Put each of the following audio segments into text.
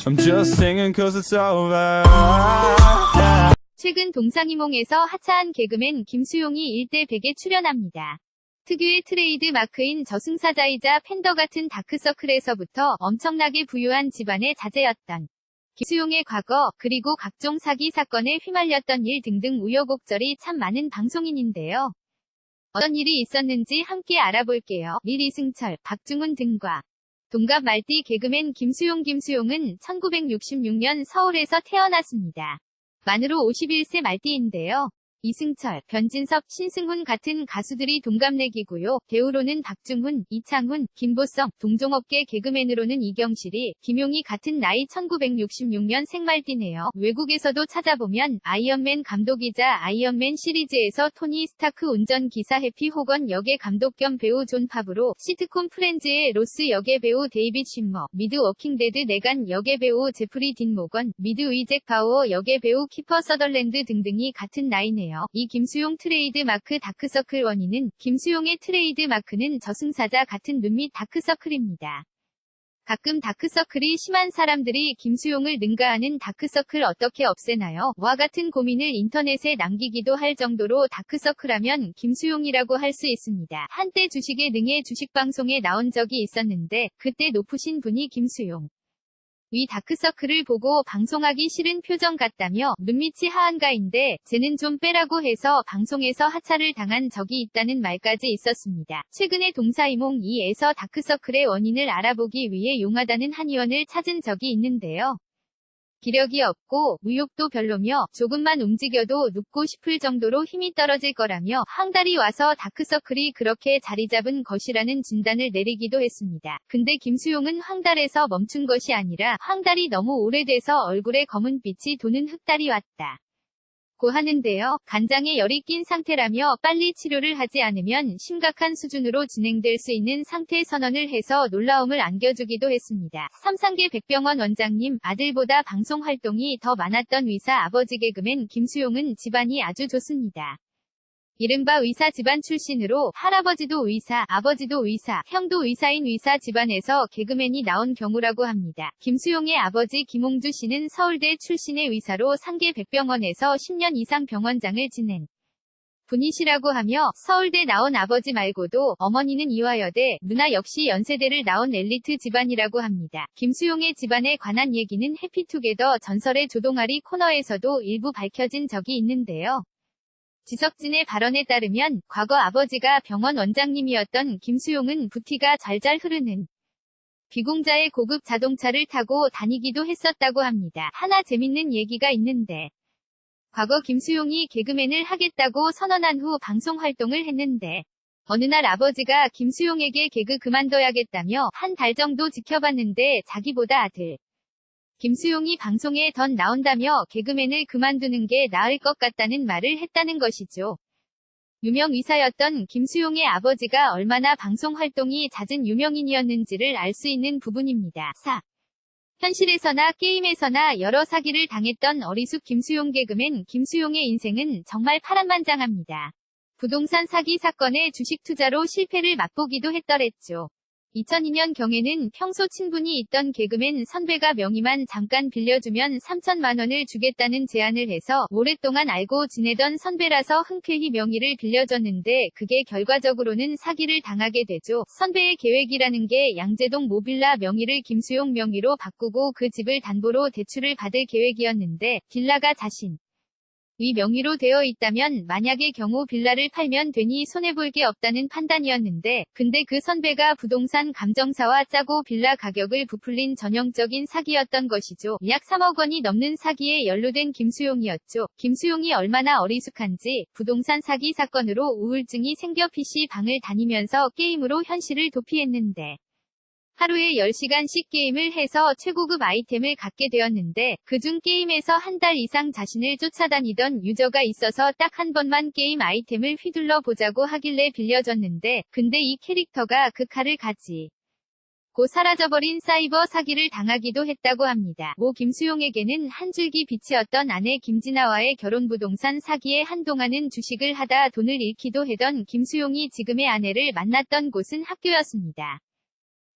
I'm just singing cause it's over. 최근 동상이몽에서 하차한 개그맨 김수용이 일대 100에 출연합니다. 특유의 트레이드 마크인 저승사자이자 팬더 같은 다크서클에서부터 엄청나게 부유한 집안의 자제였던 김수용의 과거, 그리고 각종 사기 사건에 휘말렸던 일 등등 우여곡절이 참 많은 방송인인데요. 어떤 일이 있었는지 함께 알아볼게요. 1. 이승철, 박중훈 등과 동갑 말띠 개그맨 김수용은 1966년 서울에서 태어났습니다. 만으로 51세 말띠인데요. 이승철, 변진섭, 신승훈 같은 가수들이 동갑내기고요. 배우로는 박중훈, 이창훈, 김보성, 동종업계 개그맨으로는 이경실이, 김용이 같은 나이 1966년 생말띠네요. 외국에서도 찾아보면 아이언맨 감독이자 아이언맨 시리즈에서 토니 스타크 운전기사 해피 호건 역의 감독 겸 배우 존 파브로, 시트콤 프렌즈의 로스 역의 배우 데이빗 쉼머, 미드 워킹데드 내간 역의 배우 제프리 딘 모건, 미드 위잭 바우어 역의 배우 키퍼 서덜랜드 등등이 같은 나이네요. 이 김수용 트레이드 마크 다크서클 원인은 김수용의 트레이드 마크는 저승사자 같은 눈 밑 다크서클입니다. 가끔 다크서클이 심한 사람들이 김수용을 능가하는 다크서클 어떻게 없애나요? 와 같은 고민을 인터넷에 남기기도 할 정도로 다크서클하면 김수용이라고 할 수 있습니다. 한때 주식에 능해 주식방송에 나온 적이 있었는데 그때 높으신 분이 김수용. 위 다크서클을 보고 방송하기 싫은 표정 같다며 눈밑이 하한가인데 쟤는 좀 빼라고 해서 방송에서 하차를 당한 적이 있다는 말까지 있었습니다. 최근에 동사이몽 2에서 다크서클의 원인을 알아보기 위해 용하다는 한의원을 찾은 적이 있는데요. 기력이 없고 의욕도 별로며 조금만 움직여도 눕고 싶을 정도로 힘이 떨어질 거라며 황달이 와서 다크서클이 그렇게 자리 잡은 것이라는 진단을 내리기도 했습니다. 근데 김수용은 황달에서 멈춘 것이 아니라 황달이 너무 오래돼서 얼굴에 검은빛이 도는 흑달이 왔다 고 하는데요. 간장에 열이 낀 상태라며 빨리 치료를 하지 않으면 심각한 수준으로 진행될 수 있는 상태 선언을 해서 놀라움을 안겨주기도 했습니다. 삼상계 백병원 원장님 아들보다 방송 활동이 더 많았던 의사 아버지 개그맨 김수용은 집안이 아주 좋습니다. 이른바 의사 집안 출신으로 할아버지도 의사, 아버지도 의사, 형도 의사인 의사 집안에서 개그맨이 나온 경우라고 합니다. 김수용의 아버지 김홍주 씨는 서울대 출신의 의사로 상계 백병원에서 10년 이상 병원장을 지낸 분이시라고 하며 서울대 나온 아버지 말고도 어머니는 이화여대, 누나 역시 연세대를 나온 엘리트 집안이라고 합니다. 김수용의 집안에 관한 얘기는 해피투게더 전설의 조동아리 코너에서도 일부 밝혀진 적이 있는데요. 지석진의 발언에 따르면 과거 아버지가 병원 원장님이었던 김수용은 부티가 잘잘 흐르는 비공자의 고급 자동차를 타고 다니기도 했었다고 합니다. 하나 재밌는 얘기가 있는데 과거 김수용이 개그맨을 하겠다고 선언한 후 방송 활동을 했는데 어느 날 아버지가 김수용에게 개그 그만둬야겠다며 한 달 정도 지켜봤는데 자기보다 아들 김수용이 방송에 던 나온다며 개그맨을 그만두는 게 나을 것 같다는 말을 했다는 것이죠. 유명 의사였던 김수용의 아버지가 얼마나 방송 활동이 잦은 유명인이었는지를 알 수 있는 부분입니다. 4. 현실에서나 게임에서나 여러 사기를 당했던 어리숙 김수용 개그맨 김수용의 인생은 정말 파란만장합니다. 부동산 사기 사건에 주식 투자로 실패를 맛보기도 했더랬죠. 2002년경에는 평소 친분이 있던 개그맨 선배가 명의만 잠깐 빌려주면 3천만 원을 주겠다는 제안을 해서 오랫동안 알고 지내던 선배라서 흔쾌히 명의를 빌려줬는데 그게 결과적으로는 사기를 당하게 되죠. 선배의 계획이라는 게 양재동 모빌라 명의를 김수용 명의로 바꾸고 그 집을 담보로 대출을 받을 계획이었는데 빌라가 자신 위 명의로 되어 있다면 만약의 경우 빌라를 팔면 되니 손해볼 게 없다는 판단이었는데 근데 그 선배가 부동산 감정사와 짜고 빌라 가격을 부풀린 전형적인 사기였던 것이죠. 약 3억 원이 넘는 사기에 연루된 김수용이었죠. 김수용이 얼마나 어리숙한지 부동산 사기 사건으로 우울증이 생겨 PC방을 다니면서 게임으로 현실을 도피했는데 하루에 10시간씩 게임을 해서 최고급 아이템을 갖게 되었는데 그중 게임에서 한 달 이상 자신을 쫓아다니던 유저가 있어서 딱 한 번만 게임 아이템을 휘둘러 보자고 하길래 빌려줬는데 근데 이 캐릭터가 그 칼을 가지고 사라져버린 사이버 사기를 당하기도 했다고 합니다. 모 김수용에게는 한 줄기 빛이었던 아내 김진아와의 결혼 부동산 사기에 한동안은 주식을 하다 돈을 잃기도 했던 김수용이 지금의 아내를 만났던 곳은 학교였습니다.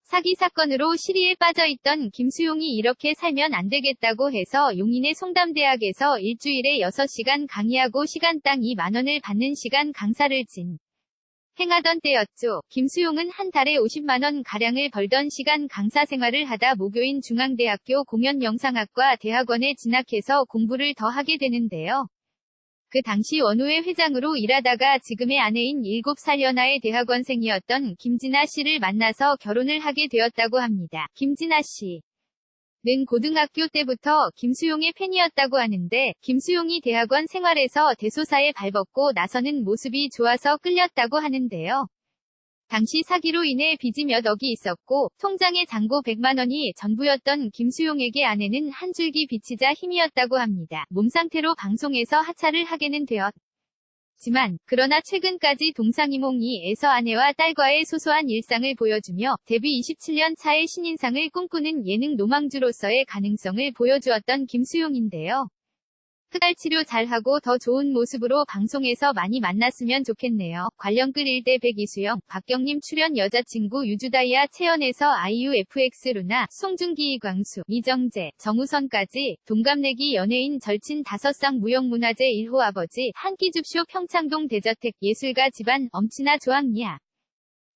사기 사건으로 시리에 빠져있던 김수용이 이렇게 살면 안 되겠다고 해서 용인의 송담대학에서 일주일에 6시간 강의하고 시간당 2만 원을 받는 시간 강사를 행하던 때였죠. 김수용은 한 달에 50만 원 가량을 벌던 시간 강사 생활을 하다 모교인 중앙대학교 공연영상학과 대학원에 진학해서 공부를 더 하게 되는데요. 그 당시 원우회 회장으로 일하다가 지금의 아내인 7살 연하의 대학원생이었던 김진아 씨를 만나서 결혼을 하게 되었다고 합니다. 김진아 씨는 고등학교 때부터 김수용의 팬이었다고 하는데 김수용이 대학원 생활에서 대소사에 발벗고 나서는 모습이 좋아서 끌렸다고 하는데요. 당시 사기로 인해 빚이 몇 억이 있었고 통장에 잔고 100만 원이 전부였던 김수용에게 아내는 한 줄기 빛이자 힘이었다고 합니다. 몸 상태로 방송에서 하차를 하게는 되었지만 그러나 최근까지 동상이몽2에서 아내와 딸과의 소소한 일상을 보여주며 데뷔 27년 차의 신인상을 꿈꾸는 예능 노망주로서의 가능성을 보여주었던 김수용인데요. 흑알 치료 잘하고 더 좋은 모습으로 방송에서 많이 만났으면 좋겠네요. 관련 글 1대 100 이수영, 박경림 출연 여자친구 유주다이아 채연에서 아이유 FX 루나, 송중기 이광수, 이정재, 정우선까지 동갑내기 연예인 절친 5쌍 무형문화재 1호 아버지 한 끼 줍쇼 평창동 대저택 예술가 집안 엄친아 조항리아.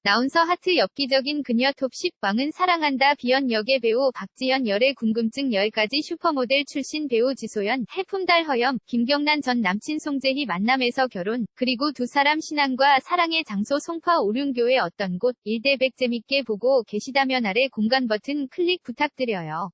나운서 하트 엽기적인 그녀 톱10 왕은 사랑한다 비연 역의 배우 박지연 열의 궁금증 10가지 슈퍼모델 출신 배우 지소연 해품달 허염 김경란 전 남친 송재희 만남에서 결혼 그리고 두 사람 신앙과 사랑의 장소 송파 오륜교회 어떤 곳 1대 100 재밌게 보고 계시다면 아래 공간 버튼 클릭 부탁드려요.